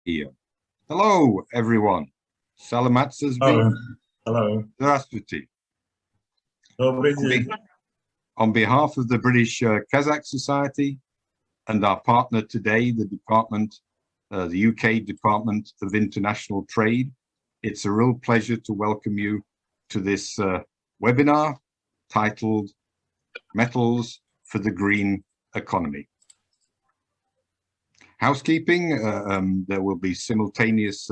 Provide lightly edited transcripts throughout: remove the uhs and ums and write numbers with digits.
Here. Hello, everyone. Salamat Hello. Hello. Здравствуйте. Добрый день. On behalf of the British-Kazakh Society and our partner today, the UK Department of International Trade, it's a real pleasure to welcome you to this webinar titled Metals for the Green Economy. Housekeeping, there will be simultaneous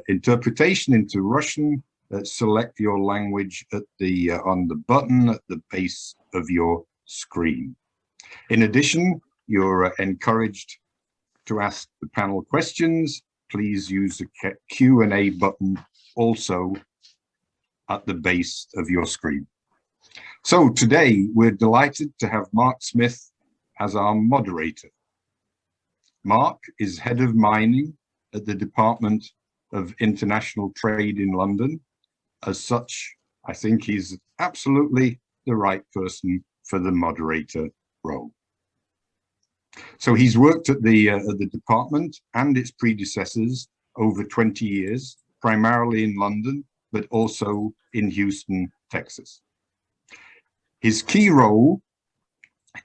interpretation into Russian. Select your language at on the button at the base of your screen. In addition, you're encouraged to ask the panel questions. Please use the Q&A button also at the base of your screen. So today we're delighted to have Mark Smith as our moderator. Mark is head of mining at the Department of International Trade in London. As such, I think he's absolutely the right person for the moderator role. So he's worked at the department and its predecessors over 20 years, primarily in London, but also in Houston, Texas. His key role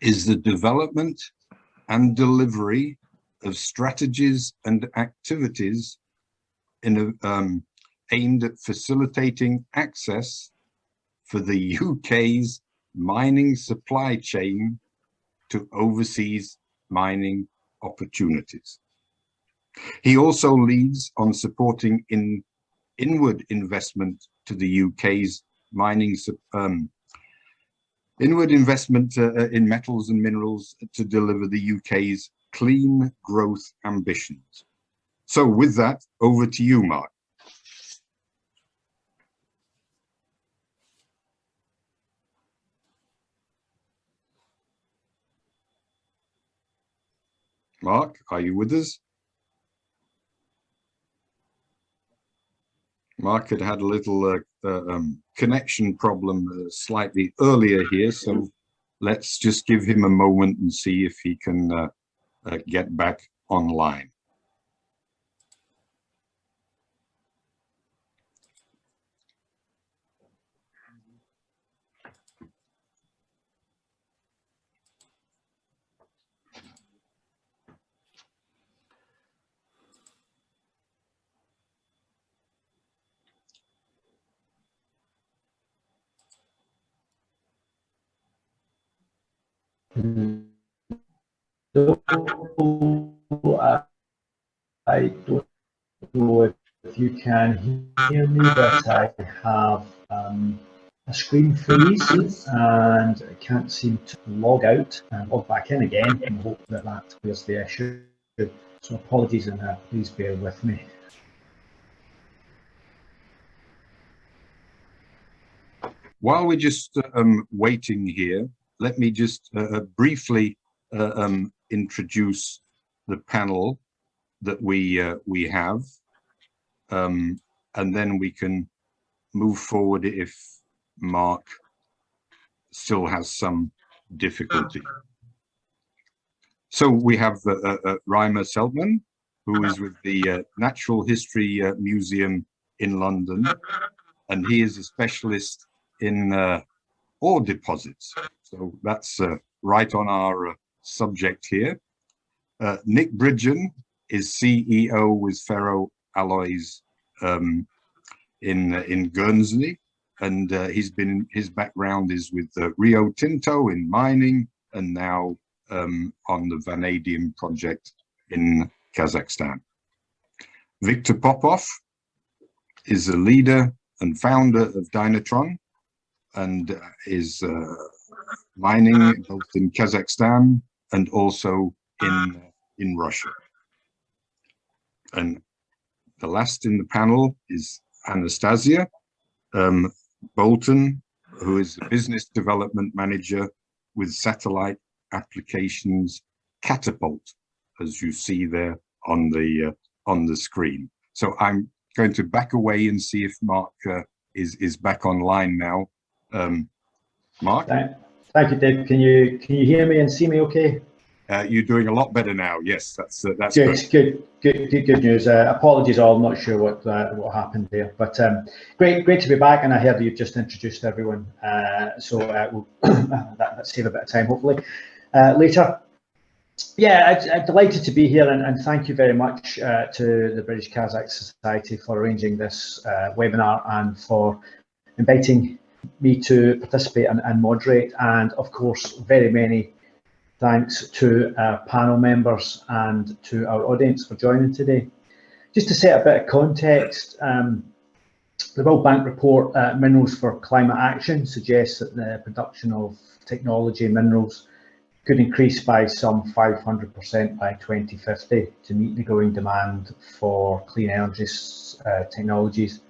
is the development and delivery of strategies and activities aimed at facilitating access for the UK's mining supply chain to overseas mining opportunities. He also leads on supporting inward investment to the UK's mining inward investment in metals and minerals to deliver the UK's clean growth ambitions. So with that, over to you, Mark. Mark, are you with us? Mark had a little connection problem slightly earlier here, so let's just give him a moment and see if he can get back online. I don't know if you can hear me, but I have a screen freeze and I can't seem to log out and log back in again and hope that that clears the issue. So apologies on that, please bear with me. While we're just waiting here, let me just briefly introduce the panel that we have, and then we can move forward if Mark still has some difficulty. So we have Reimar Seltmann, who is with the Natural History Museum in London, and he is a specialist in ore deposits. So that's right on our subject here. Nick Bridgen is CEO with Ferro-Alloys in Gurnsey, and his background is with Rio Tinto in mining, and now on the Vanadium project in Kazakhstan. Victor Popov is a leader and founder of Dinotron, and is mining both in Kazakhstan and also in Russia. And the last in the panel is Anastasia Bolton, who is the business development manager with satellite applications Catapult, as you see there on the screen. So I'm going to back away and see if Mark is back online now. Mark? Thank you, Dave. Can you hear me and see me okay? You're doing a lot better now. Yes, that's good news. Apologies all, I'm not sure what happened there, but great to be back, and I heard you've just introduced everyone, so we'll that save a bit of time hopefully later. Yeah, I'm delighted to be here, and thank you very much to the British-Kazakh Society for arranging this webinar and for inviting me to participate and moderate, and of course very many thanks to our panel members and to our audience for joining today. Just to set a bit of context, the World Bank report Minerals for Climate Action suggests that the production of technology minerals could increase by some 500% by 2050 to meet the growing demand for clean energy technologies.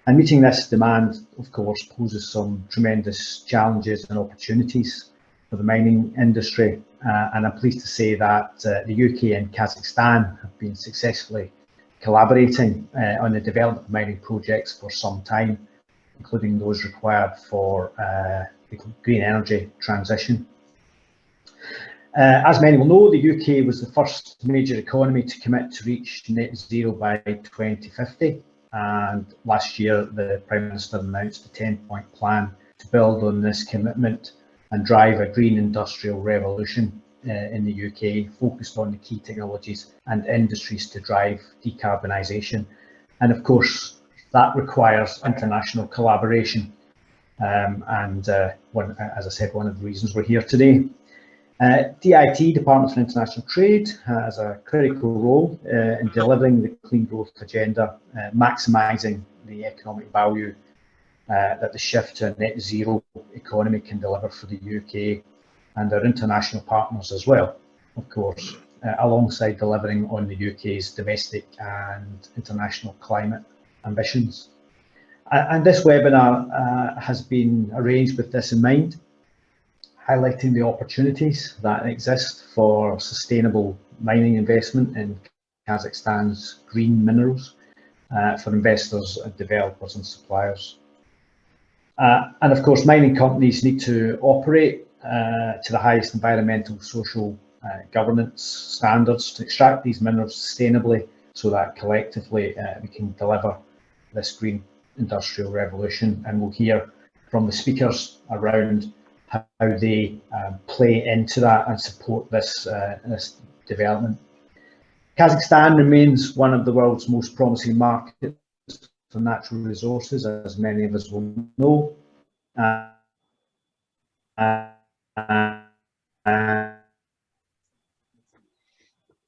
And meeting this demand, of course, poses some tremendous challenges and opportunities for the mining industry, and I'm pleased to say that the UK and Kazakhstan have been successfully collaborating on the development of mining projects for some time, including those required for the green energy transition. As many will know, the UK was the first major economy to commit to reach net zero by 2050, and last year the Prime Minister announced a 10-point plan to build on this commitment and drive a green industrial revolution in the UK, focused on the key technologies and industries to drive decarbonisation. And of course, that requires international collaboration. As I said, one of the reasons we're here today. DIT, Department for International Trade, has a critical role in delivering the clean growth agenda, maximising the economic value that the shift to a net zero economy can deliver for the UK and our international partners as well, of course, alongside delivering on the UK's domestic and international climate ambitions. And this webinar has been arranged with this in mind, highlighting the opportunities that exist for sustainable mining investment in Kazakhstan's green minerals for investors, developers and suppliers. And of course, mining companies need to operate to the highest environmental, social, governance standards to extract these minerals sustainably, so that collectively we can deliver this green industrial revolution. And we'll hear from the speakers around how they play into that and support this, this development. Kazakhstan remains one of the world's most promising markets for natural resources, as many of us will know.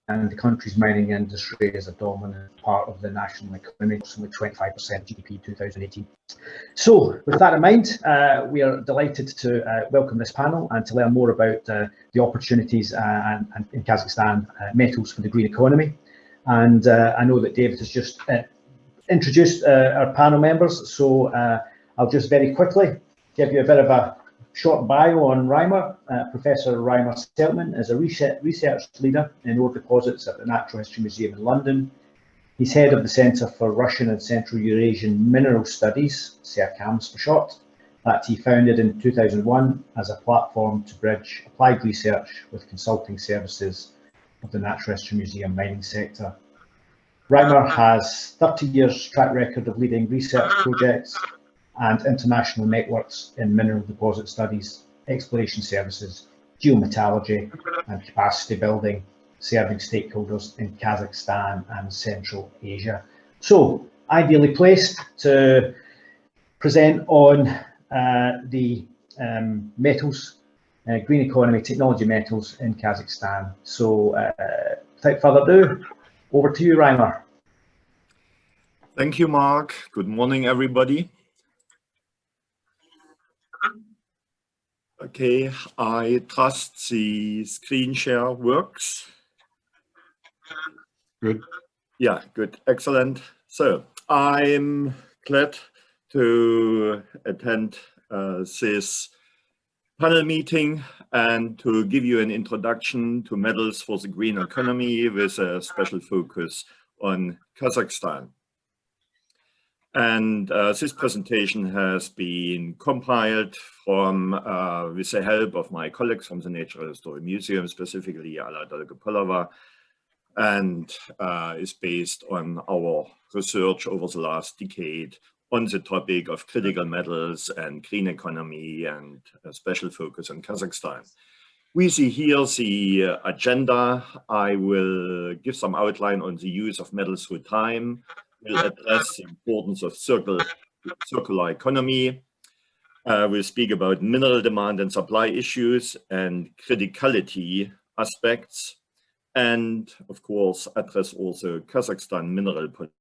And the country's mining industry is a dominant part of the national economy, with 25% GDP in 2018. So, with that in mind, we are delighted to welcome this panel and to learn more about the opportunities in Kazakhstan metals for the green economy. And I know that David has just introduced our panel members, so I'll just very quickly give you a bit of a short bio on Reimar. Professor Reimar Seltmann is a research leader in ore deposits at the Natural History Museum in London. He's head of the Centre for Russian and Central Eurasian Mineral Studies, CERCAMS for short, that he founded in 2001 as a platform to bridge applied research with consulting services of the Natural History Museum mining sector. Reimar has 30 years track record of leading research projects and international networks in mineral deposit studies, exploration services, geometallurgy and capacity building, serving stakeholders in Kazakhstan and Central Asia. So, ideally placed to present on the metals, green economy, technology metals in Kazakhstan. So, without further ado, over to you, Reimar. Thank you, Mark. Good morning, everybody. Okay, I trust the screen share works. good. Yeah, good, excellent. So I'm glad to attend this panel meeting and to give you an introduction to metals for the green economy with a special focus on Kazakhstan. And this presentation has been compiled from, with the help of my colleagues from the Natural History Museum, specifically Ala Dolgopolova, and is based on our research over the last decade on the topic of critical metals and green economy, and a special focus on Kazakhstan. We see here the agenda. I will give some outline on the use of metals through time. We'll address the importance of circular economy. We'll speak about mineral demand and supply issues and criticality aspects. And of course, address also Kazakhstan mineral policy.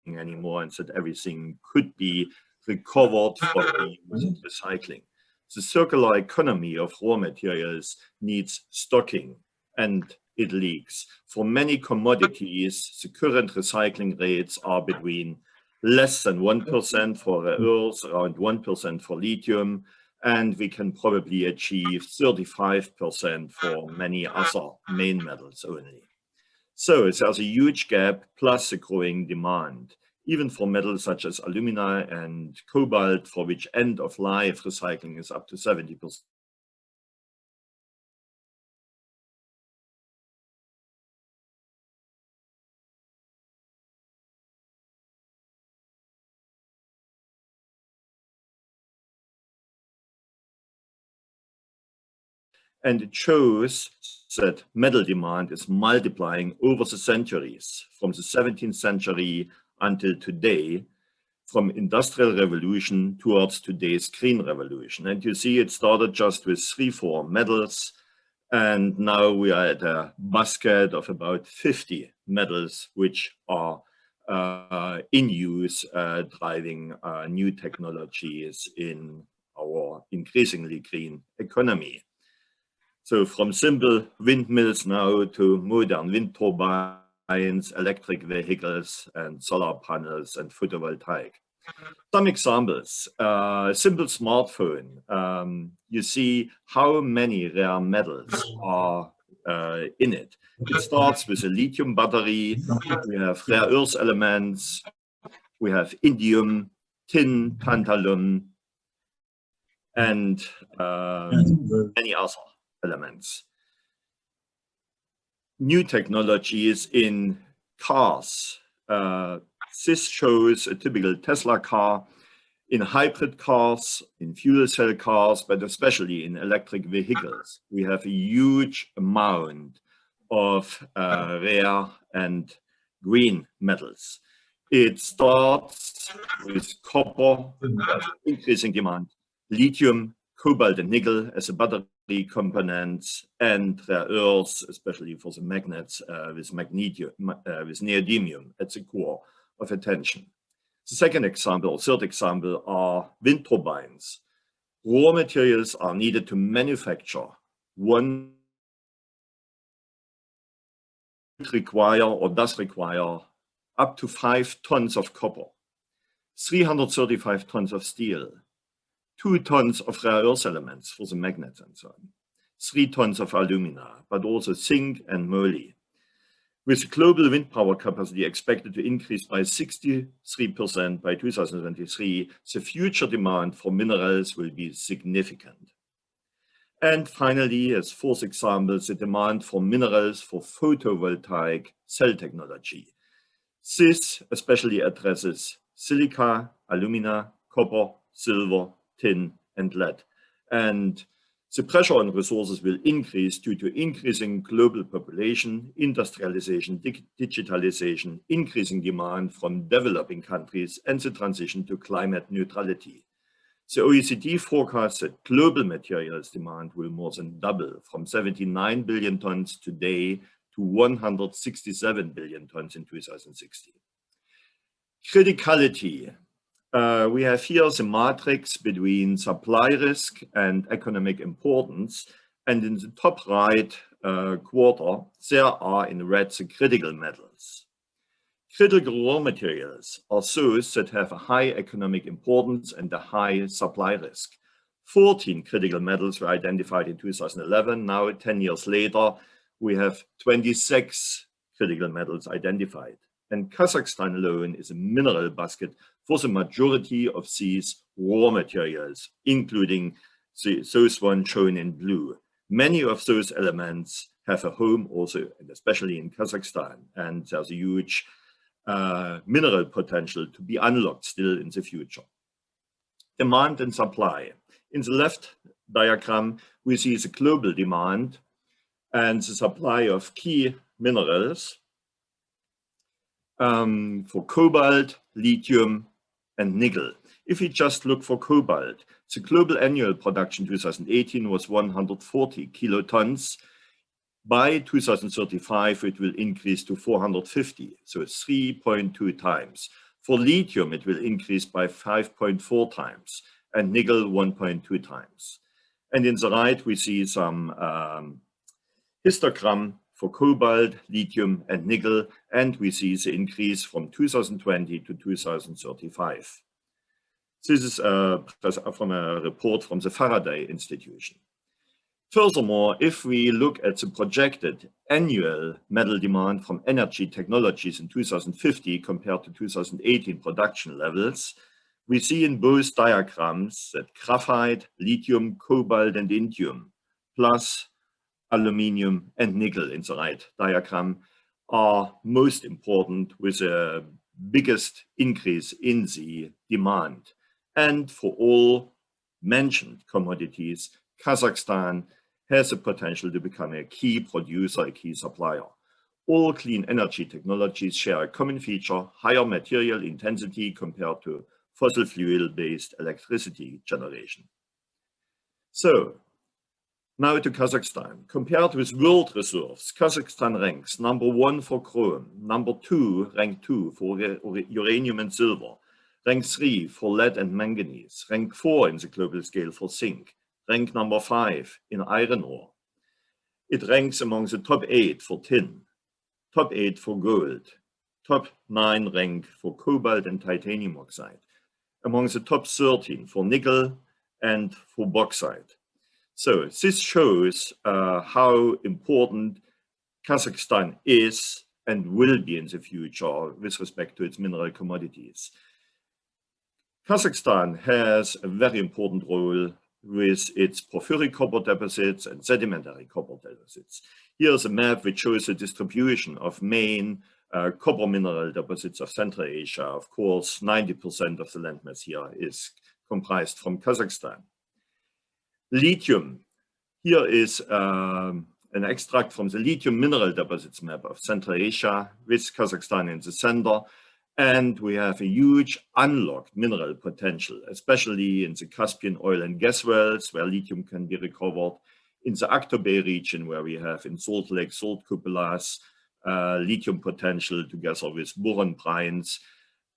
Anymore, and that everything could be recovered for reuse and recycling. The circular economy of raw materials needs stocking, and it leaks. For many commodities, the current recycling rates are between less than 1% for rare earths, around 1% for lithium, and we can probably achieve 35% for many other main metals only. So there's a huge gap, plus a growing demand, even for metals such as alumina and cobalt, for which end-of-life recycling is up to 70%. And it shows that metal demand is multiplying over the centuries, from the 17th century until today, from industrial revolution towards today's green revolution. And you see it started just with 3-4 metals, and now we are at a basket of about 50 metals which are in use, driving new technologies in our increasingly green economy. So from simple windmills now to modern wind turbines, electric vehicles, and solar panels and photovoltaic. Some examples: simple smartphone. You see how many rare metals are in it. It starts with a lithium battery. We have rare earth elements. We have indium, tin, tantalum, and many other elements. New technologies in cars. This shows a typical Tesla car, in hybrid cars, in fuel cell cars, but especially in electric vehicles. We have a huge amount of rare and green metals. It starts with copper, increasing demand, lithium, cobalt and nickel as a battery components, and rare earths, especially for the magnets, with neodymium at the core of attention. The second example, or third example, are wind turbines. Raw materials are needed to manufacture one does require up to 5 tons of copper, 335 tons of steel, 2 tons of rare earth elements for the magnets and so on, 3 tons of alumina, but also zinc and moly. With global wind power capacity expected to increase by 63% by 2023, the future demand for minerals will be significant. And finally, as fourth example, the demand for minerals for photovoltaic cell technology. This especially addresses silica, alumina, copper, silver, tin, and lead. And the pressure on resources will increase due to increasing global population, industrialization, digitalization, increasing demand from developing countries, and the transition to climate neutrality. The OECD forecasts that global materials demand will more than double from 79 billion tons today to 167 billion tons in 2060. Criticality. We have here the matrix between supply risk and economic importance. And in the top right quarter, there are in red the critical metals. Critical raw materials are those that have a high economic importance and a high supply risk. 14 critical metals were identified in 2011. Now, 10 years later, we have 26 critical metals identified. And Kazakhstan alone is a mineral basket for the majority of these raw materials, including those ones shown in blue. Many of those elements have a home also, and especially in Kazakhstan, and there's a huge mineral potential to be unlocked still in the future. Demand and supply. In the left diagram, we see the global demand and the supply of key minerals for cobalt, lithium, and nickel. If we just look for cobalt, the global annual production 2018 was 140 kilotons. By 2035, it will increase to 450, so 3.2 times. For lithium, it will increase by 5.4 times, and nickel 1.2 times. And in the right, we see some histogram for cobalt, lithium, and nickel, and we see the increase from 2020 to 2035. This is from a report from the Faraday Institution. Furthermore, if we look at the projected annual metal demand from energy technologies in 2050 compared to 2018 production levels, we see in both diagrams that graphite, lithium, cobalt, and indium, plus aluminium and nickel in the right diagram, are most important with the biggest increase in the demand. And for all mentioned commodities, Kazakhstan has the potential to become a key producer, a key supplier. All clean energy technologies share a common feature: higher material intensity compared to fossil fuel-based electricity generation. So, now to Kazakhstan. Compared with world reserves, Kazakhstan ranks #1 for chrome, rank 2 for uranium and silver, rank 3 for lead and manganese, rank 4 in the global scale for zinc, rank #5 in iron ore. It ranks among the top 8 for tin, top 8 for gold, top 9 rank for cobalt and titanium oxide, among the top 13 for nickel and for bauxite. So this shows how important Kazakhstan is and will be in the future with respect to its mineral commodities. Kazakhstan has a very important role with its porphyric copper deposits and sedimentary copper deposits. Here's a map which shows the distribution of main copper mineral deposits of Central Asia. Of course, 90% of the landmass here is comprised from Kazakhstan. Lithium. Here is an extract from the lithium mineral deposits map of Central Asia with Kazakhstan in the center. And we have a huge unlocked mineral potential, especially in the Caspian oil and gas wells, where lithium can be recovered, in the Aktobe region, where we have in Salt Lake, salt cupulas, lithium potential together with boron brines.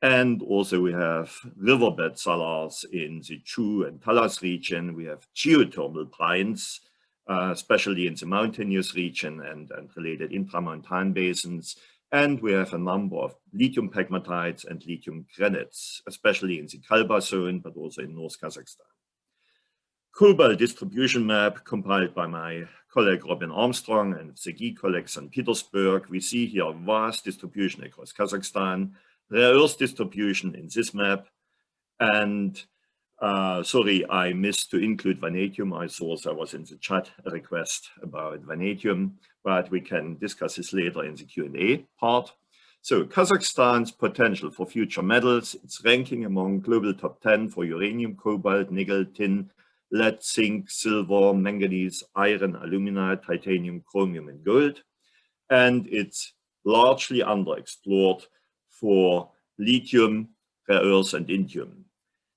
And also we have riverbed cellars in the Chu and Talas region. We have geothermal brines, especially in the mountainous region and related intramontane basins. And we have a number of lithium pegmatites and lithium granites, especially in the Kalba zone, but also in North Kazakhstan. Cobalt distribution map compiled by my colleague Robin Armstrong and the key colleagues in Petersburg. We see here vast distribution across Kazakhstan, rare earth distribution in this map. And sorry, I missed to include vanadium. I saw there was in the chat a request about vanadium, but we can discuss this later in the Q&A part. So Kazakhstan's potential for future metals, its ranking among global top 10 for uranium, cobalt, nickel, tin, lead, zinc, silver, manganese, iron, alumina, titanium, chromium, and gold. And it's largely underexplored for lithium, rare earths, and indium.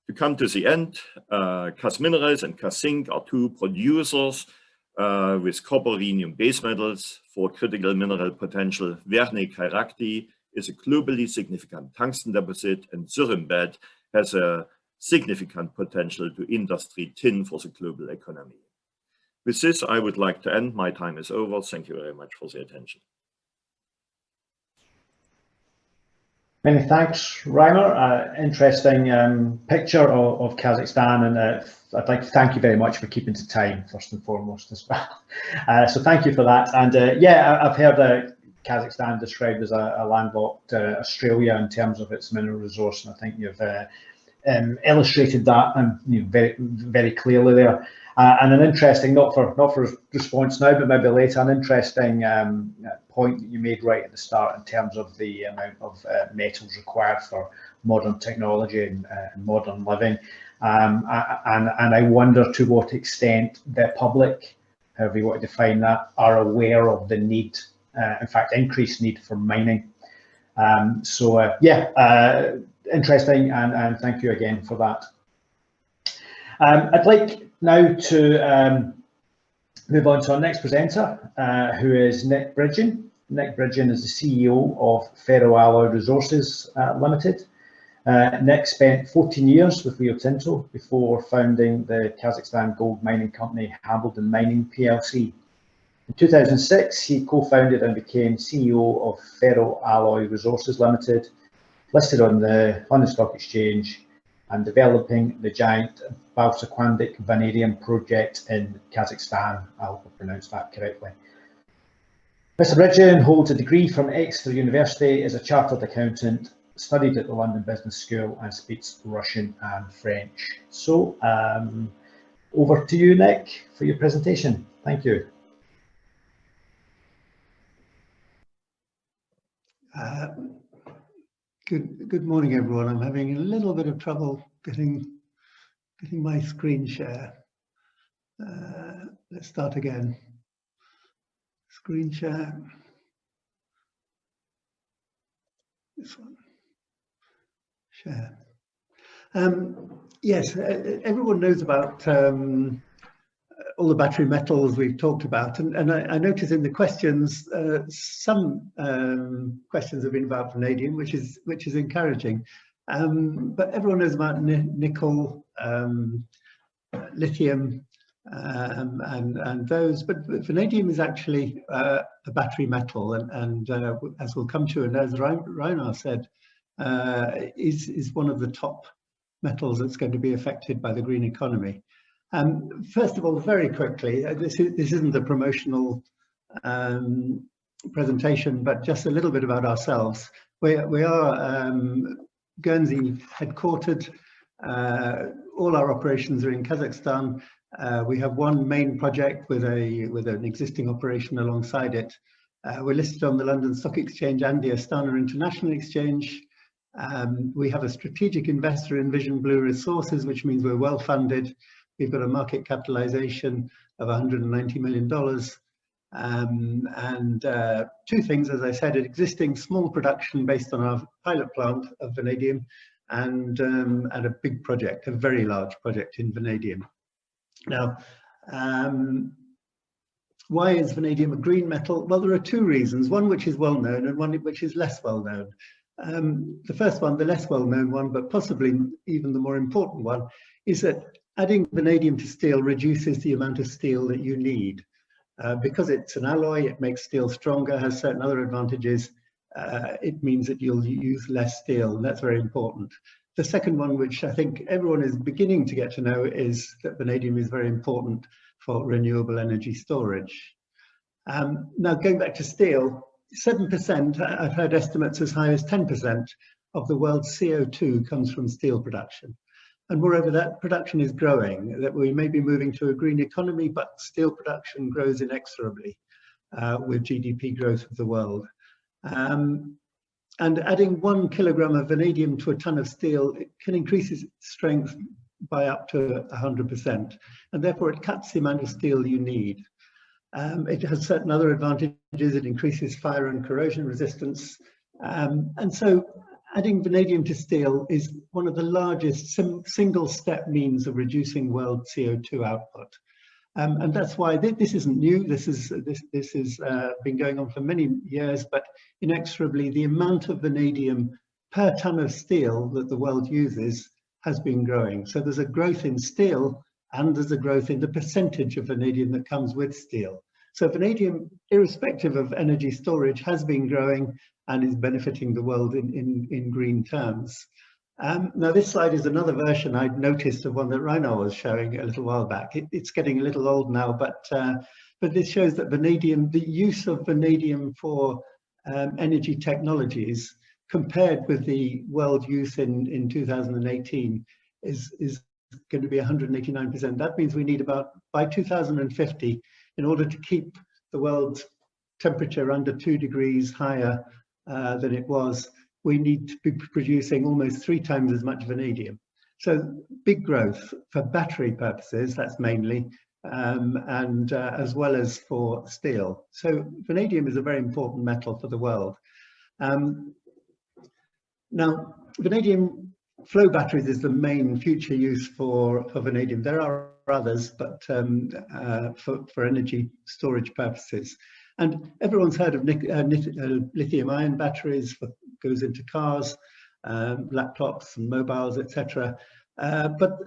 To come to the end, Kaz Minerals and Kaz Zinc are two producers with copper rhenium base metals for critical mineral potential. Vernik Kairakti is a globally significant tungsten deposit, and Zurimbet has a significant potential to industry tin for the global economy. With this, I would like to end. My time is over. Thank you very much for the attention. Many thanks, Reimar. Interesting picture of Kazakhstan, and I'd like to thank you very much for keeping to time, first and foremost, as well. So thank you for that. And yeah, I've heard Kazakhstan described as a landlocked Australia in terms of its mineral resource, and I think you've illustrated that very, very clearly there. And an interesting, not for response now, but maybe later, an interesting point that you made right at the start in terms of the amount of metals required for modern technology and modern living. And I wonder to what extent the public, however you want to define that, are aware of the need, in fact, increased need for mining. So yeah, interesting, and thank you again for that. I'd like now to move on to our next presenter, who is Nick Bridgen. Nick Bridgen is the CEO of Ferro-Alloy Resources Limited. Nick spent 14 years with Rio Tinto before founding the Kazakhstan gold mining company Hambledon Mining PLC. In 2006, he co-founded and became CEO of Ferro-Alloy Resources Limited, listed on the London Stock Exchange and developing the giant Balsaquandic Vanadium project in Kazakhstan. I hope I pronounced that correctly. Mr. Bridgen holds a degree from Exeter University, is a chartered accountant, studied at the London Business School, and speaks Russian and French. So over to you, Nick, for your presentation. Thank you. Good morning, everyone. I'm having a little bit of trouble getting my screen share. Let's start again. Screen share. This one. Share. Yes, everyone knows about all the battery metals we've talked about, and I notice in the questions some questions have been about vanadium, which is encouraging. But everyone knows about nickel, lithium, and those. But vanadium is actually a battery metal, and as we'll come to, and as Reimar said, is one of the top metals that's going to be affected by the green economy. First of all, very quickly, this isn't a promotional presentation, but just a little bit about ourselves. We are Gurnsey headquartered. All our operations are in Kazakhstan. We have one main project with an existing operation alongside it. We're listed on the London Stock Exchange and the Astana International Exchange. We have a strategic investor in Vision Blue Resources, which means we're well funded. We've got a market capitalization of $190 million. And two things, as I said, an existing small production based on our pilot plant of vanadium, and a big project, a very large project in vanadium. Now, why is vanadium a green metal? Well, there are two reasons, one which is well known and one which is less well known. The first one, the less well known one, but possibly even the more important one, is that adding vanadium to steel reduces the amount of steel that you need. Because it's an alloy, it makes steel stronger, has certain other advantages. It means that you'll use less steel, and that's very important. The second one, which I think everyone is beginning to get to know, is that vanadium is very important for renewable energy storage. Now, going back to steel, 7%, I've heard estimates as high as 10% of the world's CO2 comes from steel production. And moreover, that production is growing, that we may be moving to a green economy, but steel production grows inexorably with GDP growth of the world. And adding 1 kilogram of vanadium to a ton of steel, it can increase its strength by up to 100%. And therefore, it cuts the amount of steel you need. It has certain other advantages. It increases fire and corrosion resistance. And so adding vanadium to steel is one of the largest single-step means of reducing world CO2 output. And that's why this isn't new. This has been going on for many years, but inexorably the amount of vanadium per ton of steel that the world uses has been growing. So there's a growth in steel, and there's a growth in the percentage of vanadium that comes with steel. So vanadium, irrespective of energy storage, has been growing and is benefiting the world in green terms. Now this slide is another version I'd noticed of one that Reimar was showing a little while back. It's getting a little old now, but this shows that vanadium, the use of vanadium for energy technologies compared with the world use in 2018 is going to be 189%. That means we need about, by 2050, in order to keep the world's temperature under 2 degrees higher than it was, we need to be producing almost 3 times as much vanadium. So big growth for battery purposes, that's mainly, and as well as for steel. So vanadium is a very important metal for the world. Now, vanadium flow batteries is the main future use for vanadium. There are others, but for energy storage purposes. And everyone's heard of lithium-ion batteries, goes into cars, laptops and mobiles, etc. But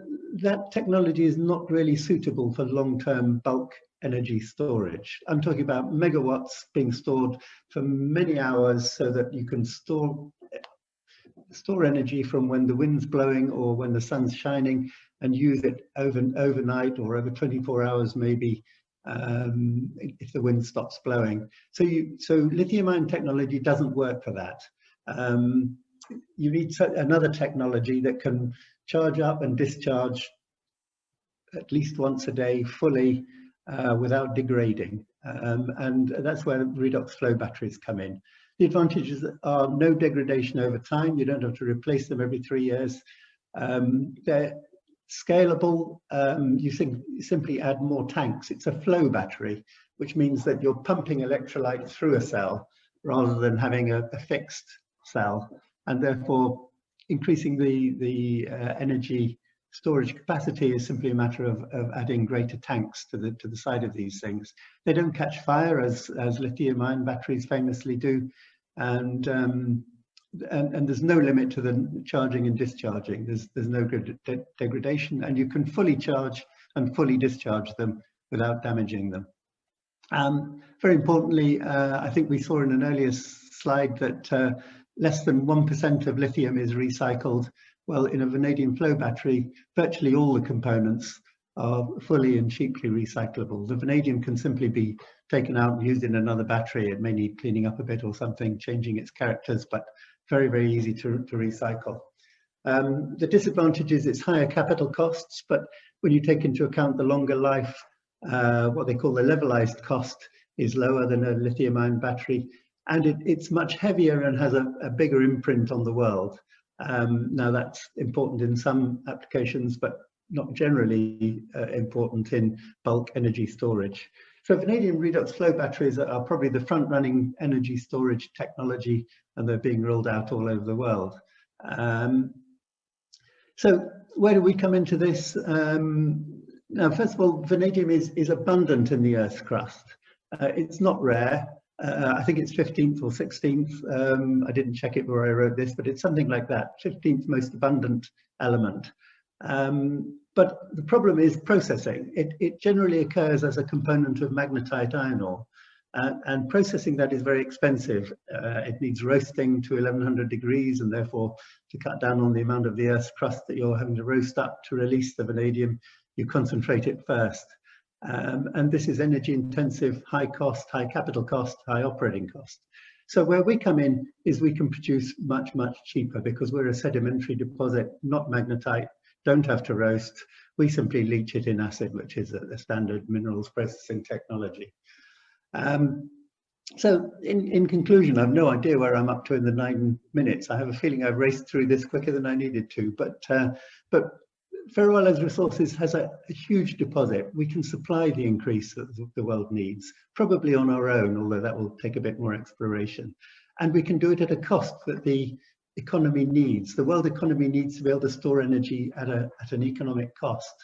that technology is not really suitable for long-term bulk energy storage. I'm talking about megawatts being stored for many hours so that you can store energy from when the wind's blowing or when the sun's shining and use it overnight or over 24 hours maybe, if the wind stops blowing. So lithium-ion technology doesn't work for that. You need another technology that can charge up and discharge at least once a day fully without degrading. And that's where redox flow batteries come in. The advantages are no degradation over time. You don't have to replace them every 3 years. They're scalable. You simply add more tanks. It's a flow battery, which means that you're pumping electrolyte through a cell rather than having a fixed cell, and therefore increasing the energy storage capacity is simply a matter of adding greater tanks to the side of these things. They don't catch fire as lithium-ion batteries famously do, and there's no limit to the charging and discharging. There's no degradation, and you can fully charge and fully discharge them without damaging them. Very importantly, I think we saw in an earlier slide that less than 1% of lithium is recycled. Well, in a vanadium flow battery, virtually all the components are fully and cheaply recyclable. The vanadium can simply be taken out and used in another battery. It may need cleaning up a bit or something, changing its characters, but very, very easy to recycle. The disadvantage is its higher capital costs, but when you take into account the longer life, what they call the levelized cost is lower than a lithium-ion battery, and it's much heavier and has a bigger imprint on the world. Now that's important in some applications, but not generally important in bulk energy storage. So vanadium redox flow batteries are probably the front-running energy storage technology, and they're being rolled out all over the world. So where do we come into this? Now, first of all, vanadium is abundant in the Earth's crust. It's not rare. I think it's 15th or 16th. I didn't check it where I wrote this, but it's something like that, 15th most abundant element. But the problem is processing. It generally occurs as a component of magnetite iron ore, and processing that is very expensive. It needs roasting to 1100 degrees, and therefore to cut down on the amount of the Earth's crust that you're having to roast up to release the vanadium, you concentrate it first. And this is energy intensive, high cost, high capital cost, high operating cost. So where we come in is we can produce much, much cheaper because we're a sedimentary deposit, not magnetite, don't have to roast. We simply leach it in acid, which is a standard minerals processing technology. So in conclusion, I have no idea where I'm up to in the 9 minutes. I have a feeling I've raced through this quicker than I needed to, but Ferro-Alloy's resources has a huge deposit. We can supply the increase that the world needs, probably on our own, although that will take a bit more exploration. And we can do it at a cost that the economy needs. The world economy needs to be able to store energy at an economic cost.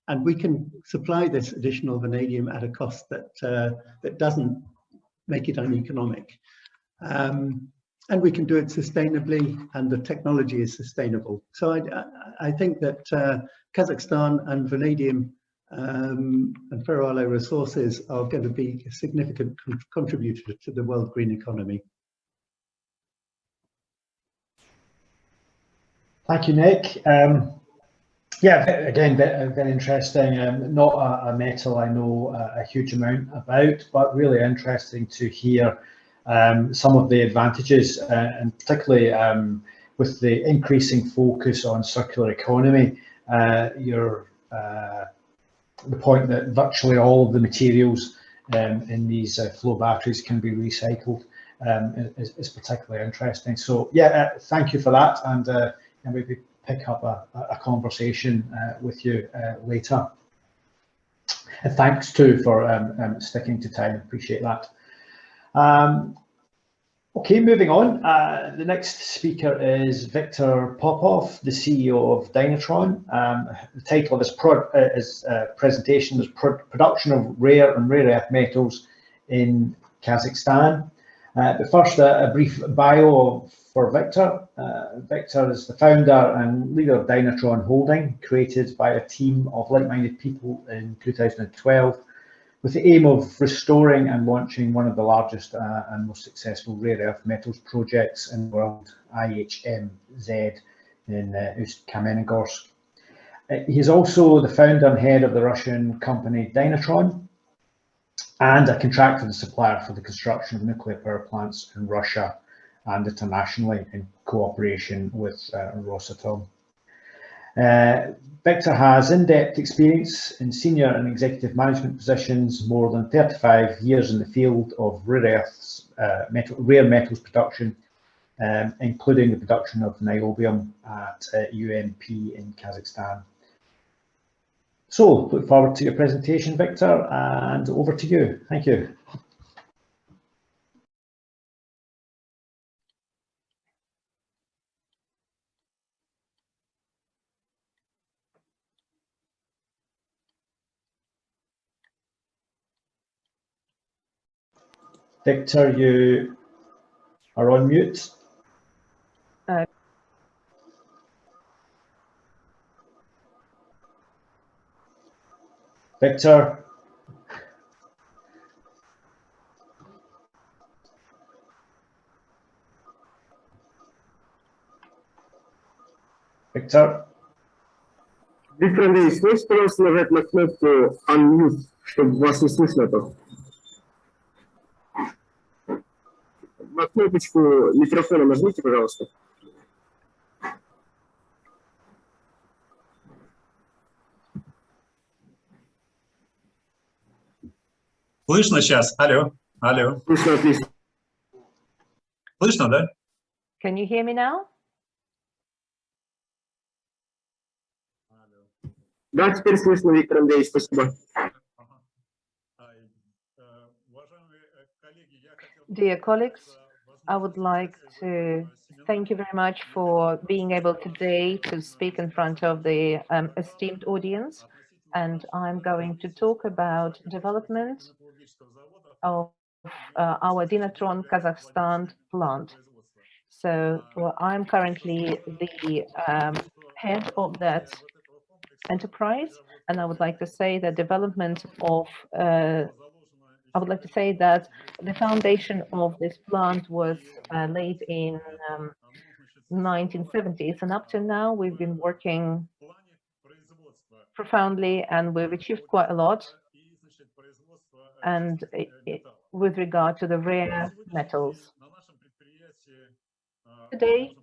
And we can supply this additional vanadium at a cost that doesn't make it uneconomic. And we can do it sustainably, and the technology is sustainable. So I think that Kazakhstan and vanadium and ferro-alloy resources are going to be a significant contributor to the world green economy. Thank you, Nick. Yeah, again, very interesting. Not a metal I know a huge amount about, but really interesting to hear some of the advantages, and particularly with the increasing focus on circular economy. The point that virtually all of the materials in these flow batteries can be recycled is particularly interesting. So yeah, thank you for that, and maybe pick up a conversation with you later. And thanks too for sticking to time. Appreciate that. Okay, moving on. The next speaker is Viktor Popov, the CEO of Dinotron. The title of his presentation is Production of Rare and Rare Earth Metals in Kazakhstan. But first, a brief bio for Viktor. Viktor is the founder and leader of Dinotron Holding, created by a team of like-minded people in 2012, with the aim of restoring and launching one of the largest and most successful rare earth metals projects in the world, IHMZ in Ust-Kamenogorsk. He is also the founder and head of the Russian company Dinotron, and a contractor and supplier for the construction of nuclear power plants in Russia and internationally in cooperation with Rosatom. Viktor has in-depth experience in senior and executive management positions, more than 35 years in the field of rare metals production, including the production of niobium at UMP in Kazakhstan. So, look forward to your presentation, Viktor, and over to you. Thank you. Viktor, you are on mute. Viktor. Viktor. Виктор Андреевич, можете, пожалуйста, нажать на кнопку Unmute, чтобы вас не слышно то? На кнопочку микрофона нажмите, пожалуйста. Слышно сейчас? Алло, алло. Слышно, отлично. Слышно, да? Can you hear me now? Да, теперь слышно, Виктор Андреевич, спасибо. Dear colleagues, I would like to thank you very much for being able today to speak in front of the esteemed audience. And I'm going to talk about development of our Dinotron Kazakhstan plant. So I'm currently the head of that enterprise, and I would like to say that development of I would like to say that the foundation of this plant was laid in 1970s, and up to now we've been working profoundly, and we've achieved quite a lot. And with regard to the rare metals, today,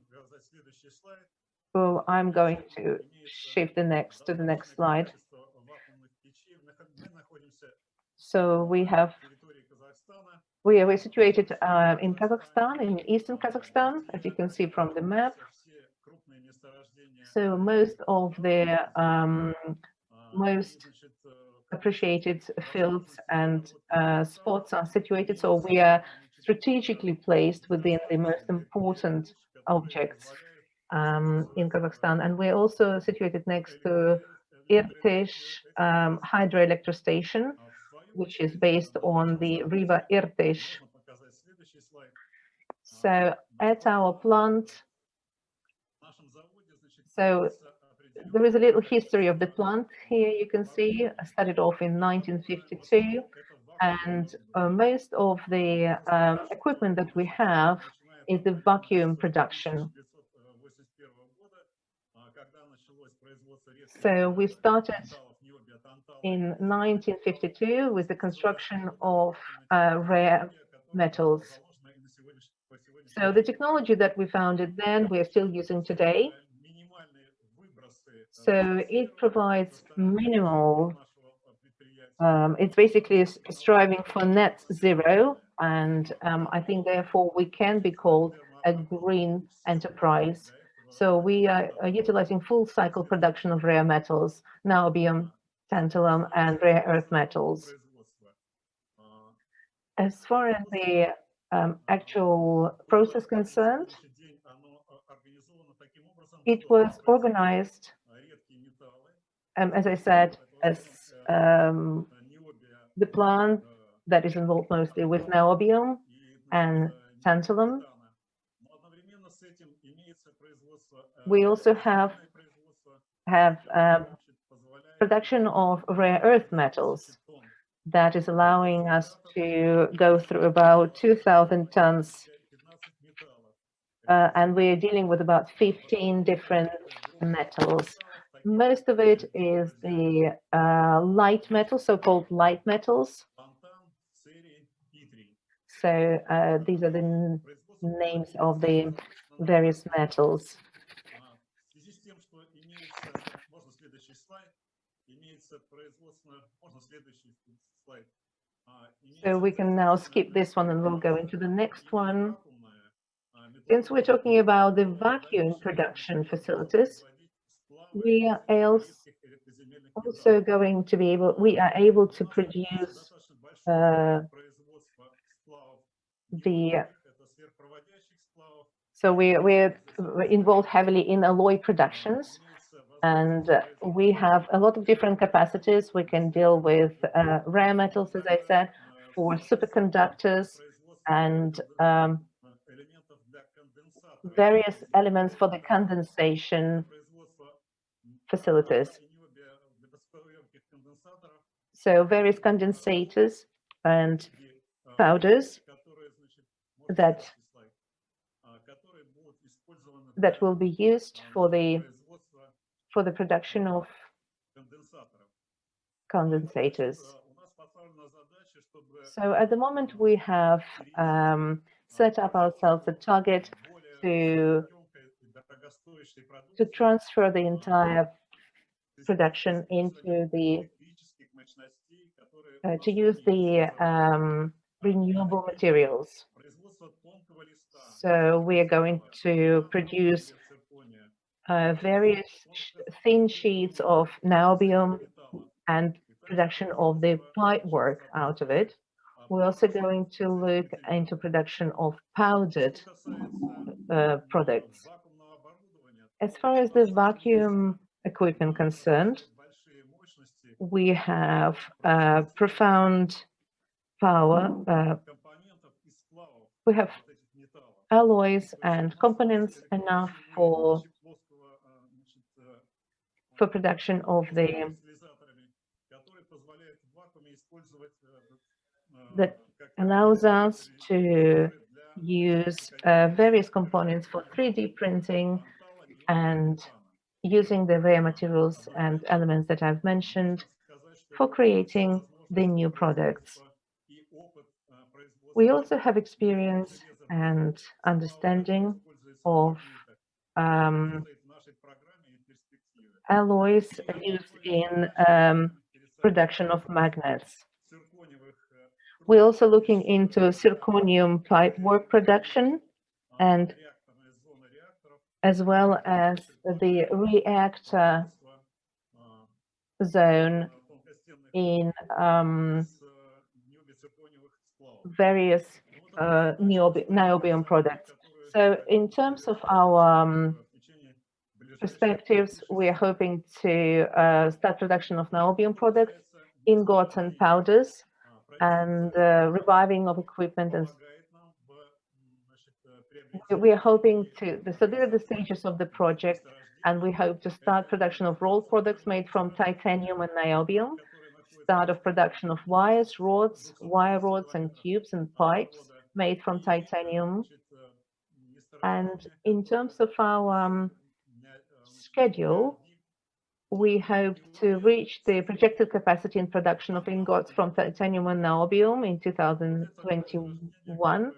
well, I'm going to shift to the next slide. So we're situated in Kazakhstan, in eastern Kazakhstan, as you can see from the map. So most of the most appreciated fields and spots are situated. So we are strategically placed within the most important objects in Kazakhstan, and we're also situated next to Irtysh hydroelectric station, which is based on the river Irtysh. So at our plant, so there is a little history of the plant here. You can see I started off in 1952, and most of the equipment that we have is the vacuum production. So we started in 1952 with the construction of rare metals. So the technology that we founded then, we are still using today. So it provides minimal, it's basically striving for net zero. And I think therefore we can be called a green enterprise. So we are utilizing full cycle production of rare metals, niobium, tantalum, and rare earth metals. As far as the actual process concerned, it was organized, as I said, as the plant that is involved mostly with niobium and tantalum. We also have production of rare earth metals that is allowing us to go through about 2,000 tons. And we're dealing with about 15 different metals. Most of it is the light metals, so-called light metals. So these are the names of the various metals. So we can now skip this one and we'll go into the next one. Since we're talking about the vacuum production facilities, we are also going to be able, we are able to produce so we're involved heavily in alloy productions, and we have a lot of different capacities. We can deal with rare metals, as I said, for superconductors and various elements for the condensation facilities. So various condensators and powders that will be used for the production of condensators. So at the moment we have set up ourselves a target to transfer the entire production into the to use the renewable materials. So we are going to produce various thin sheets of niobium and production of the pipe work out of it. We're also going to look into production of powdered products. As far as the vacuum equipment concerned, we have profound power. We have alloys and components enough for production of the that allows us to use various components for 3D printing and using the rare materials and elements that I've mentioned for creating the new products. We also have experience and understanding of alloys used in production of magnets. We're also looking into zirconium pipe work production, and as well as the reactor zone in various niobium products. So in terms of our perspectives, we are hoping to start production of niobium products, ingots and powders, and reviving of equipment. And we are hoping to, so these are the stages of the project. and we hope to start production of rolled products made from titanium and niobium, start of production of wires, rods, wire rods and tubes and pipes made from titanium. And in terms of our schedule, we hope to reach the projected capacity in production of ingots from titanium and niobium in 2021,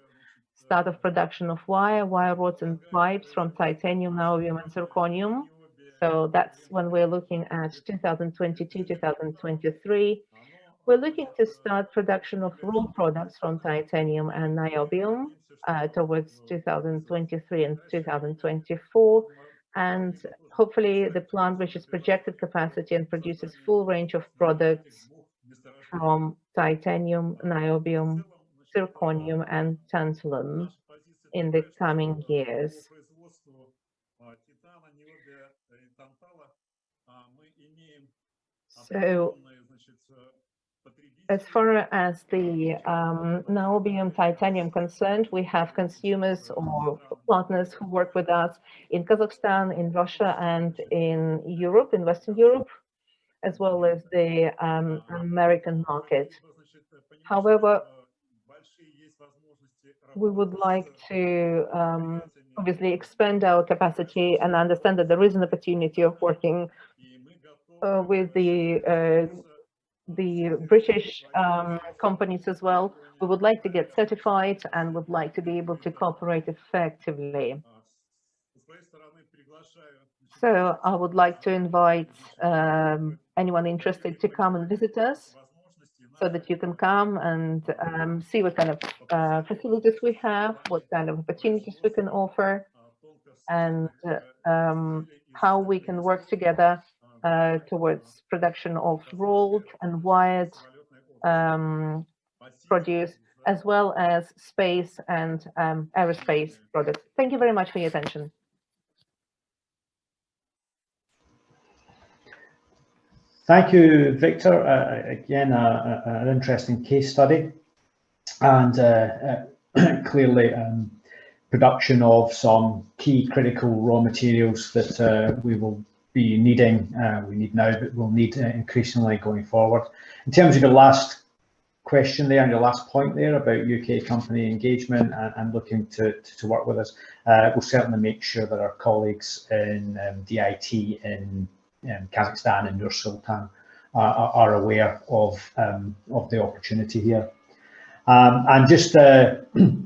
start of production of wire rods and pipes from titanium, niobium and zirconium. So that's when we're looking at 2022, 2023. We're looking to start production of raw products from titanium and niobium towards 2023 and 2024. And hopefully the plant reaches projected capacity and produces full range of products from titanium, niobium, zirconium, and tantalum in the coming years. So as far as the niobium titanium concerned, we have consumers or partners who work with us in Kazakhstan, in Russia, and in Europe, in Western Europe, as well as the American market. However, we would like to obviously expand our capacity and understand that there is an opportunity of working with the British companies as well. We would like to get certified and would like to be able to cooperate effectively. So I would like to invite anyone interested to come and visit us, so that you can come and see what kind of facilities we have, what kind of opportunities we can offer, and how we can work together towards production of rolled and wired produce, as well as space and aerospace products. Thank you very much for your attention. Thank you, Victor. Again, an interesting case study, and clearly production of some key critical raw materials that we will be needing. We need now, but we'll need increasingly going forward. In terms of your last question there and your last point there about UK company engagement and looking to work with us, we'll certainly make sure that our colleagues in DIT in Kazakhstan and Nur-Sultan are aware of the opportunity here. And just I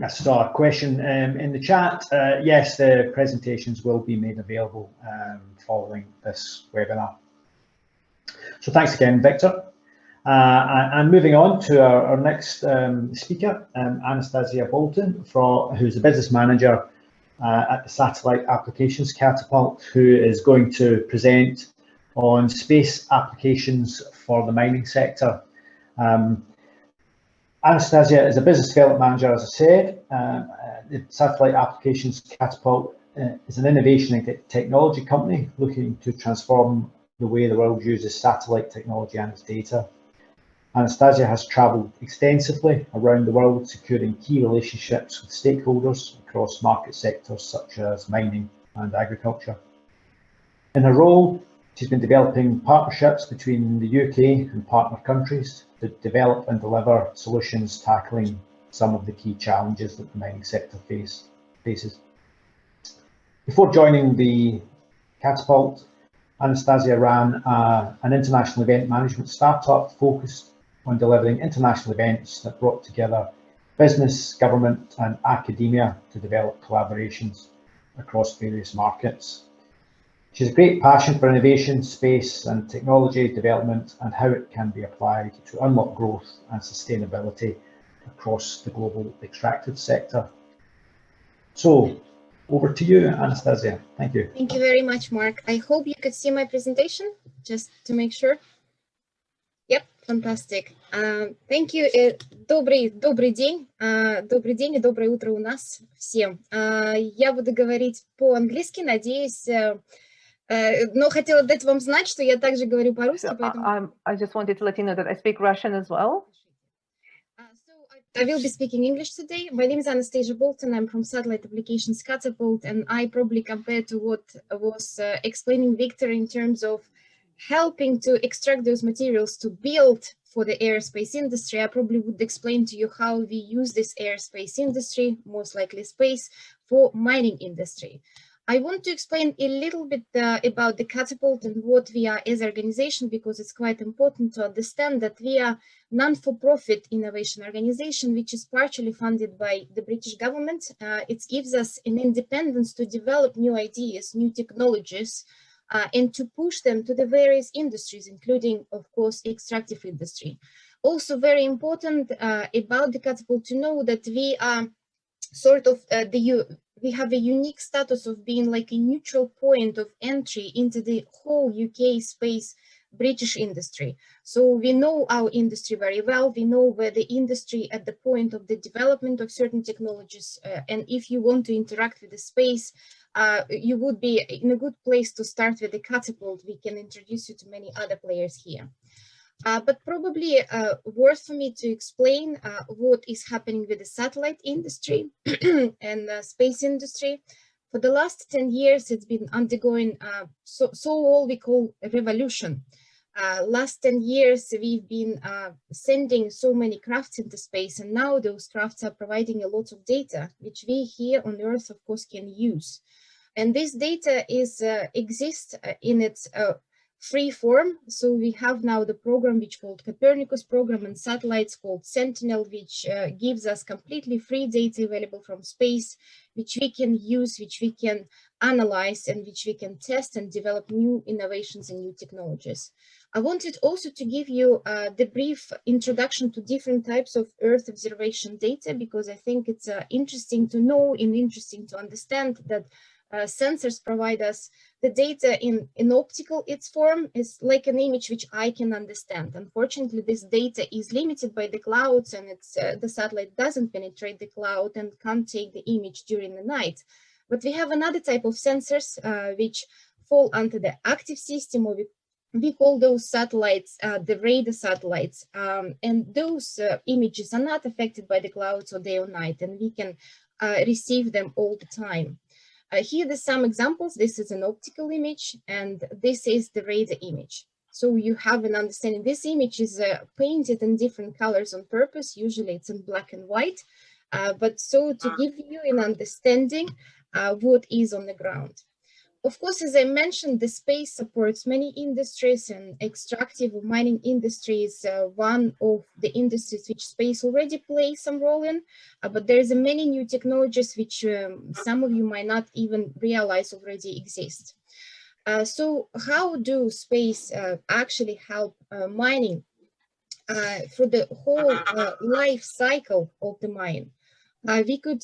saw a question in the chat. Yes, the presentations will be made available following this webinar. So thanks again, Victor. And moving on to our next speaker, Anastasia Bolton, who's the business manager at the Satellite Applications Catapult, who is going to present on space applications for the mining sector. Anastasia is a business development manager, as I said. The Satellite Applications Catapult is an innovation and technology company looking to transform the way the world uses satellite technology and its data. Anastasia has travelled extensively around the world, securing key relationships with stakeholders across market sectors such as mining and agriculture. In her role, she's been developing partnerships between the UK and partner countries to develop and deliver solutions tackling some of the key challenges that the mining sector faces. Before joining the Catapult, Anastasia ran an international event management startup focused on delivering international events that brought together business, government and academia to develop collaborations across various markets. She has a great passion for innovation, space and technology development and how it can be applied to unlock growth and sustainability across the global extractive sector. So over to you, Anastasia. Thank you. Thank you very much, Mark. I hope you could see my presentation, just to make sure. Yep, fantastic. Thank you. Добрый день. Добрый день и доброе утро у нас всем. Я буду говорить по-английски, надеюсь. Но хотела дать вам знать, что я также говорю по-русски, поэтому... I just wanted to let you know that I speak Russian as well. I will be speaking English today. My name is Anastasia Bolton. I'm from Satellite Applications Catapult, and I probably, compared to what was explaining Victor in terms of helping to extract those materials to build for the aerospace industry, I probably would explain to you how we use this aerospace industry, most likely space, for mining industry. I want to explain a little bit about the Catapult and what we are as an organization, because it's quite important to understand that we are non-for-profit innovation organization, which is partially funded by the British government. It gives us an independence to develop new ideas, new technologies, and to push them to the various industries, including, of course, extractive industry. Also very important about the Catapult to know that we are sort of we have a unique status of being like a neutral point of entry into the whole UK space British industry. So we know our industry very well. We know where the industry at the point of the development of certain technologies, and if you want to interact with the space, you would be in a good place to start with the Catapult. We can introduce you to many other players here. But probably worth for me to explain what is happening with the satellite industry and space industry. For the last 10 years, it's been undergoing so all we call a revolution. Last 10 years, we've been sending so many crafts into space, and now those crafts are providing a lot of data, which we here on Earth, of course, can use. And this data exists in its free form. So we have now the program which called Copernicus program, and satellites called Sentinel, which gives us completely free data available from space, which we can use, which we can analyze, and which we can test and develop new innovations and new technologies. I wanted also to give you the brief introduction to different types of Earth observation data, because I think it's interesting to know and interesting to understand that sensors provide us the data in optical. Its form is like an image which I can understand. Unfortunately, this data is limited by the clouds, and the satellite doesn't penetrate the cloud and can't take the image during the night. But we have another type of sensors which fall under the active system, or we call those satellites the radar satellites, and those images are not affected by the clouds or day or night, and we can receive them all the time. Here are some examples. This is an optical image, and this is the radar image. So you have an understanding. This image is painted in different colors on purpose. Usually it's in black and white, but so to give you an understanding what is on the ground. Of course, as I mentioned, the space supports many industries, and extractive or mining industry is one of the industries which space already plays some role in, but there's many new technologies which some of you might not even realize already exist. So how do space actually help mining through the whole life cycle of the mine? We could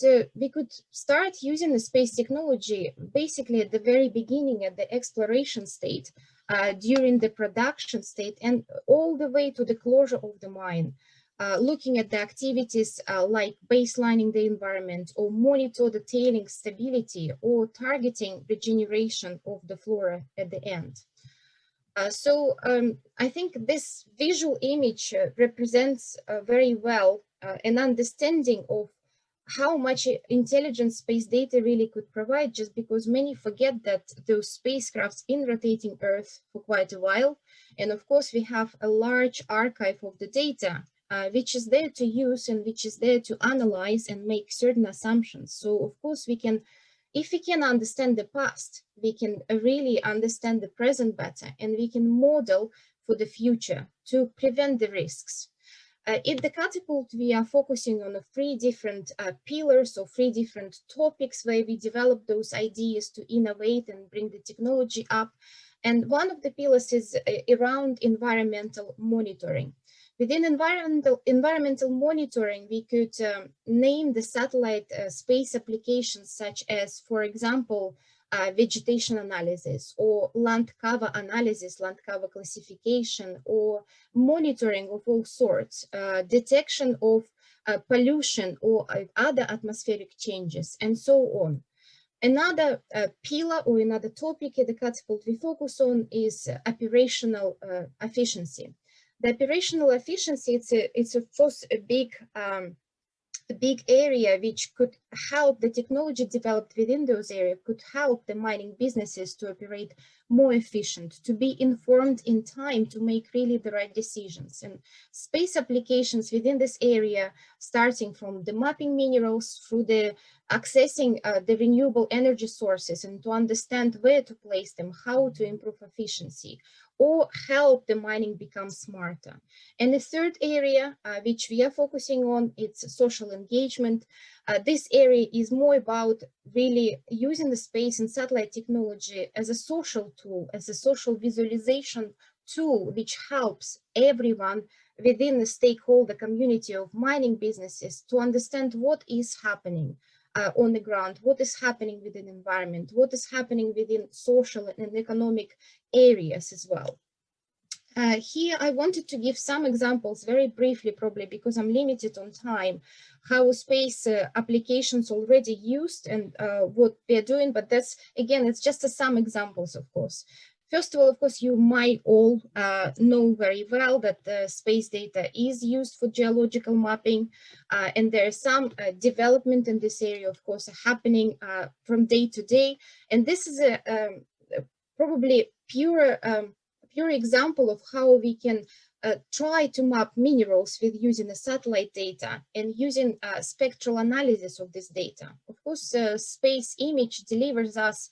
start using the space technology basically at the very beginning, at the exploration state, during the production state, and all the way to the closure of the mine, looking at the activities like baselining the environment, or monitor the tailing stability, or targeting regeneration of the flora at the end. So I think this visual image represents very well an understanding of how much intelligent space data really could provide, just because many forget that those spacecrafts been rotating Earth for quite a while. And of course, we have a large archive of the data, which is there to use and which is there to analyze and make certain assumptions. So of course, we can, if we can understand the past, we can really understand the present better, and we can model for the future to prevent the risks. At the Catapult, we are focusing on 3 different pillars, or 3 different topics where we develop those ideas to innovate and bring the technology up. And one of the pillars is around environmental monitoring. Within environmental monitoring, we could name the satellite space applications such as, for example, vegetation analysis, or land cover analysis, land cover classification, or monitoring of all sorts, detection of pollution or other atmospheric changes, and so on. Another pillar or another topic at the Catapult we focus on is operational efficiency. The operational efficiency, it's of course a big a big area which could help the technology developed within those areas, could help the mining businesses to operate more efficient, to be informed in time to make really the right decisions. And space applications within this area, starting from the mapping minerals through the accessing the renewable energy sources and to understand where to place them, how to improve efficiency, or help the mining become smarter. And the third area which we are focusing on, it's social engagement. This area is more about really using the space and satellite technology as a social tool, as a social visualization tool, which helps everyone within the stakeholder community of mining businesses to understand what is happening on the ground, what is happening within the environment, what is happening within social and economic areas as well. Here I wanted to give some examples very briefly, probably because I'm limited on time, how space applications already used and what they're doing, but that's, again, it's just some examples, of course. First of all, of course, you might all know very well that the space data is used for geological mapping, and there is some development in this area, of course, happening from day to day. And this is a probably pure example of how we can try to map minerals with using the satellite data and using spectral analysis of this data. Of course, space image delivers us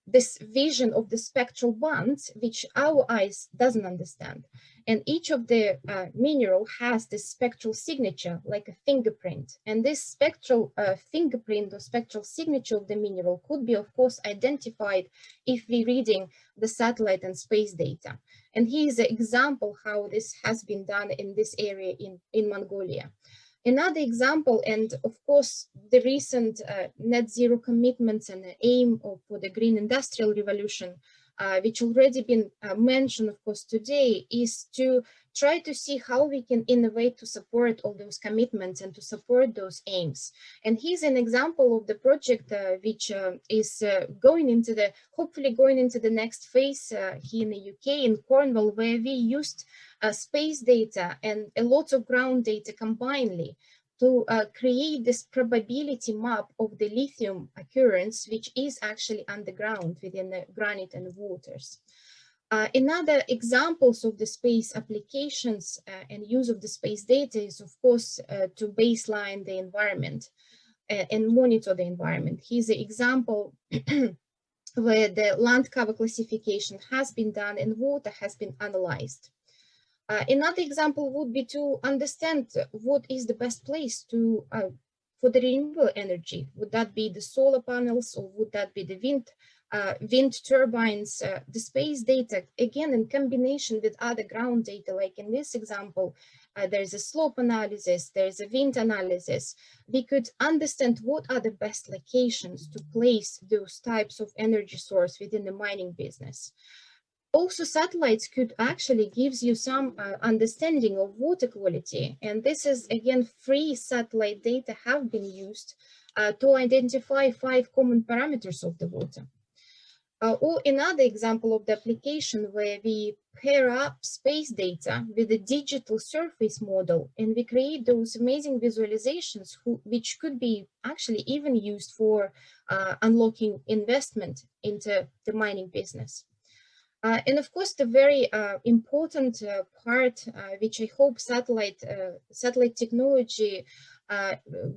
this vision of the spectral bands, which our eyes doesn't understand. And each of the mineral has this spectral signature, like a fingerprint. And this spectral fingerprint or spectral signature of the mineral could be, of course, identified if we're reading the satellite and space data. And here's an example how this has been done in this area in Mongolia. Another example, and of course, the recent net zero commitments and the aim for the green industrial revolution, which already been mentioned, of course, today, is to try to see how we can innovate to support all those commitments and to support those aims. And here's an example of the project which is hopefully going into the next phase here in the UK, in Cornwall, where we used space data and a lot of ground data combinedly to create this probability map of the lithium occurrence, which is actually underground within the granite and waters. Another examples of the space applications and use of the space data is, of course, to baseline the environment and monitor the environment. Here's an example where the land cover classification has been done and water has been analyzed. Another example would be to understand what is the best place to for the renewable energy. Would that be the solar panels, or would that be the wind turbines? The space data, again, in combination with other ground data, like in this example, there's a slope analysis, there's a wind analysis. We could understand what are the best locations to place those types of energy source within the mining business. Also, satellites could actually gives you some understanding of water quality. And this is, again, free satellite data have been used to identify 5 common parameters of the water. Or another example of the application where we pair up space data with a digital surface model, and we create those amazing visualizations which could be actually even used for unlocking investment into the mining business. And of course, the very important part, which I hope satellite technology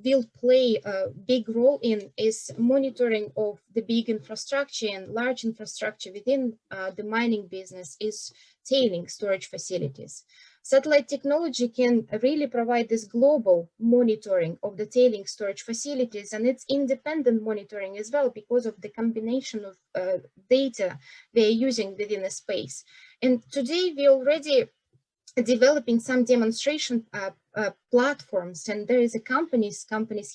will play a big role in, is monitoring of the big infrastructure and large infrastructure within the mining business, is tailing storage facilities. Satellite technology can really provide this global monitoring of the tailing storage facilities, and it's independent monitoring as well because of the combination of data they're using within the space. And today we already developing some demonstration platforms, and there is a companies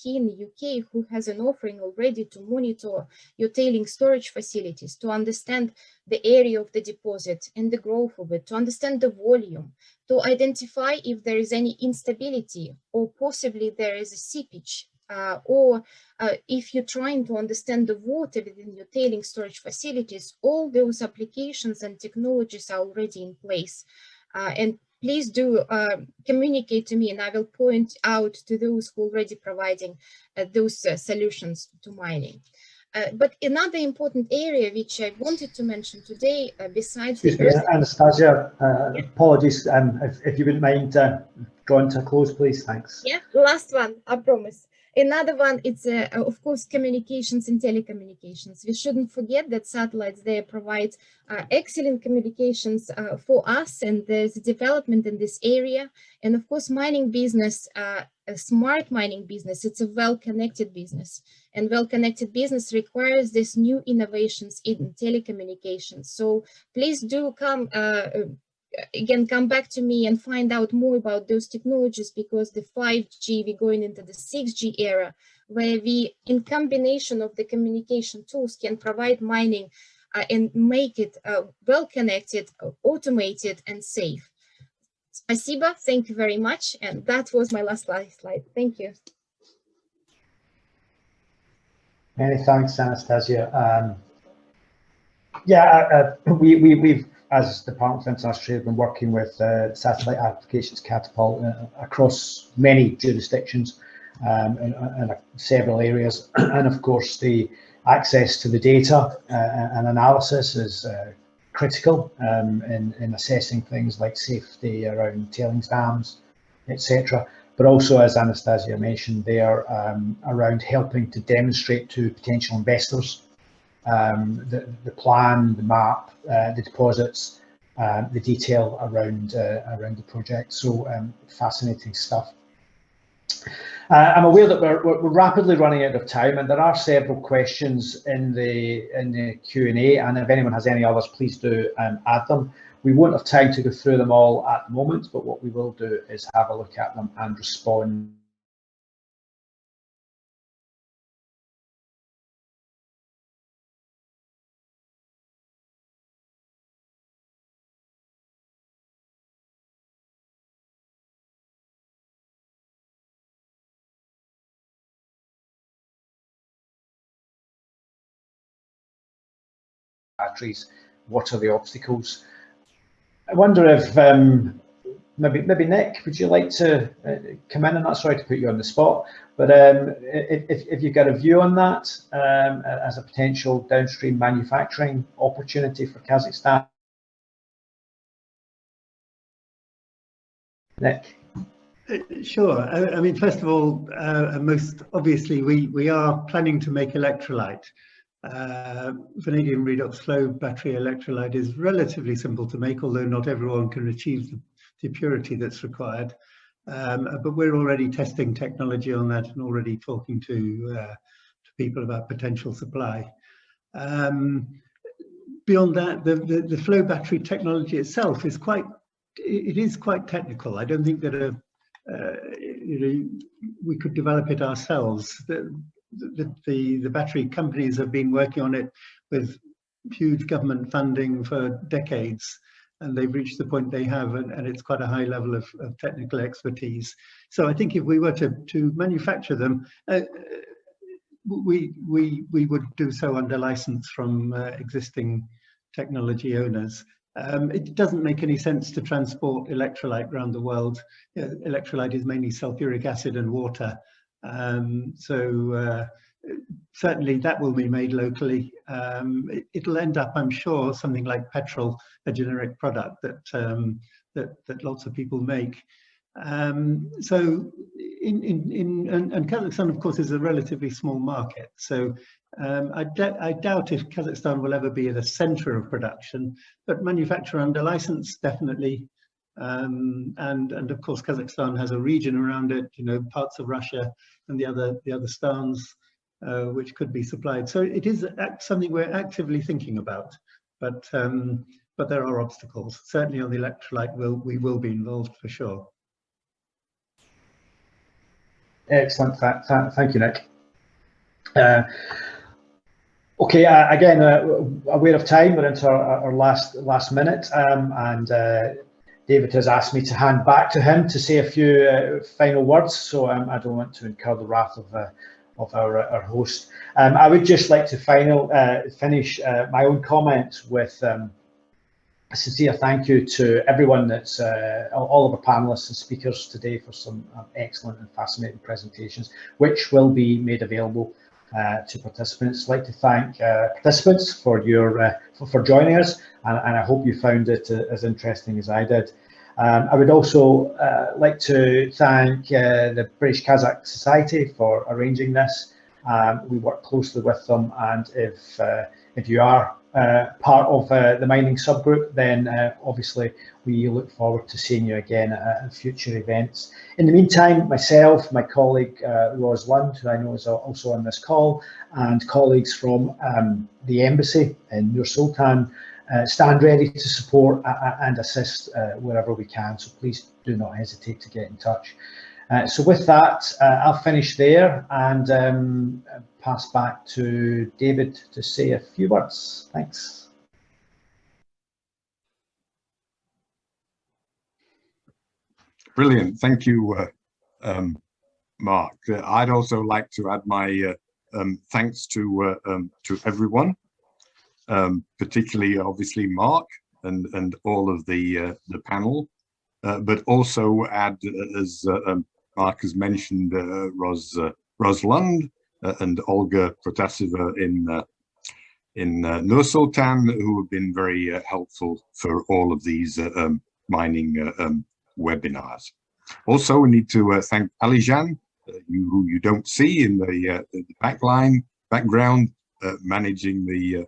here in the UK who has an offering already to monitor your tailing storage facilities, to understand the area of the deposit and the growth of it, to understand the volume, to identify if there is any instability or possibly there is a seepage, or if you're trying to understand the water within your tailing storage facilities. All those applications and technologies are already in place. And please do communicate to me, and I will point out to those who are already providing those solutions to mining. But another important area which I wanted to mention today, besides Excuse me, Anastasia, apologies, if you wouldn't mind drawing to a close, please, thanks. Yeah, last one, I promise. Another one, it's of course communications and telecommunications. We shouldn't forget that satellites, they provide excellent communications for us, and there's development in this area. And of course, mining business, a smart mining business, it's a well-connected business, and well-connected business requires these new innovations in telecommunications. So please do come come back to me and find out more about those technologies, because the 5G, we're going into the 6G era, where we, in combination of the communication tools, can provide mining and make it well-connected, automated, and safe. Спасибо, thank you very much. And that was my last slide. Thank you. Many thanks, Anastasia. We've, as the Department of International Trade, been working with satellite applications catapult across many jurisdictions in several areas, and of course the access to the data and analysis is critical in assessing things like safety around tailings dams, etc. But also, as Anastasia mentioned, they are around helping to demonstrate to potential investors the plan, the map, the deposits, the detail around the project. So fascinating stuff. I'm aware that we're rapidly running out of time, and there are several questions in the Q&A, and if anyone has any others, please do add them. We won't have time to go through them all at the moment, but what we will do is have a look at them and respond. Batteries, what are the obstacles? I wonder if maybe Nick, would you like to come in? I'm not sorry to put you on the spot, but if you've got a view on that as a potential downstream manufacturing opportunity for Kazakhstan. Nick. Sure. I mean, first of all, most obviously, we are planning to make electrolyte. Vanadium redox flow battery electrolyte is relatively simple to make, although not everyone can achieve the purity that's required. But we're already testing technology on that and already talking to people about potential supply. Beyond that, the flow battery technology itself is quite technical. I don't think that we could develop it ourselves. The battery companies have been working on it with huge government funding for decades, and they've reached the point they have, and it's quite a high level of technical expertise. So I think if we were to manufacture them, we would do so under license from existing technology owners. It doesn't make any sense to transport electrolyte around the world. Electrolyte is mainly sulfuric acid and water. Certainly that will be made locally. It'll end up, I'm sure, something like petrol, a generic product that lots of people make. And Kazakhstan, of course, is a relatively small market. So I doubt if Kazakhstan will ever be at the center of production, but manufacture under license, definitely. And of course, Kazakhstan has a region around it, parts of Russia and the other stans, which could be supplied. So it is something we're actively thinking about, but there are obstacles. Certainly on the electrolyte, we will be involved for sure. Excellent, thank you, Nick. Okay, again, aware of time, we're into our last minute, and David has asked me to hand back to him to say a few final words, so I don't want to incur the wrath of our host. I would just like to finish my own comments with a sincere thank you to everyone that's, all of our panelists and speakers today for some excellent and fascinating presentations, which will be made available to participants. I'd like to thank participants for your for joining us, and I hope you found it as interesting as I did. I would also like to thank the British-Kazakh Society for arranging this. We work closely with them, and if you are part of the mining subgroup, then obviously we look forward to seeing you again at future events. In the meantime, myself, my colleague Rosalind, who I know is also on this call, and colleagues from the embassy in Nur Sultan stand ready to support and assist wherever we can, so please do not hesitate to get in touch. So with that, I'll finish there and pass back to David to say a few words. Thanks. Brilliant. Thank you, Mark. I'd also like to add my thanks to everyone, particularly obviously Mark and all of the panel, but also add, as Mark has mentioned, Rosalind and Olga Protaseva in Nur Sultan, who have been very helpful for all of these mining webinars. Also, we need to thank Alijan, who you don't see in the background, managing the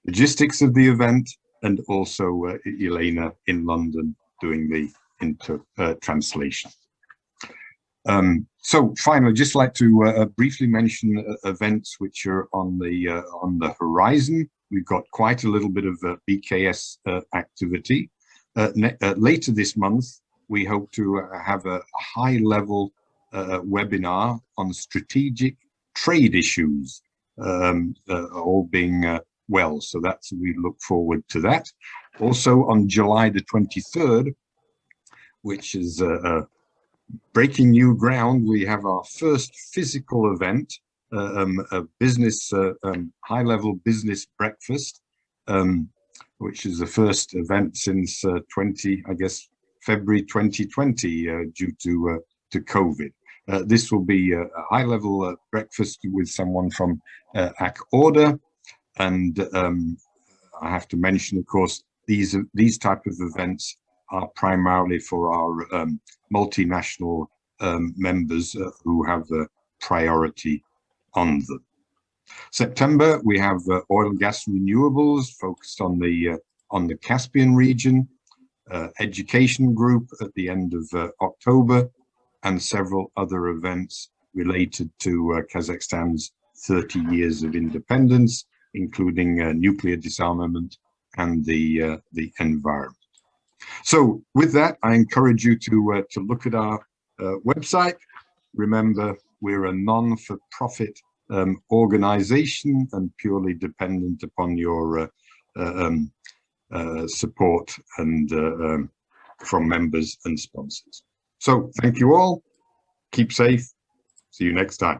logistics of the event, and also Elena in London doing the translation. So finally, just like to briefly mention events which are on the horizon. We've got quite a little bit of BKS activity. Later this month, we hope to have a high-level webinar on strategic trade issues, all being well. So we look forward to that. Also on July the 23rd, which is breaking new ground, we have our first physical event, a business, high-level business breakfast, which is the first event since February 2020, due to COVID. This will be a high-level breakfast with someone from AC Order, and I have to mention, of course, these type of events are primarily for our multinational members who have the priority on them. September, we have oil and gas renewables focused on the Caspian region, education group at the end of October, and several other events related to Kazakhstan's 30 years of independence, including nuclear disarmament and the environment. So with that, I encourage you to look at our website. Remember, we're a non-for-profit organization and purely dependent upon your support and from members and sponsors. So thank you all. Keep safe. See you next time.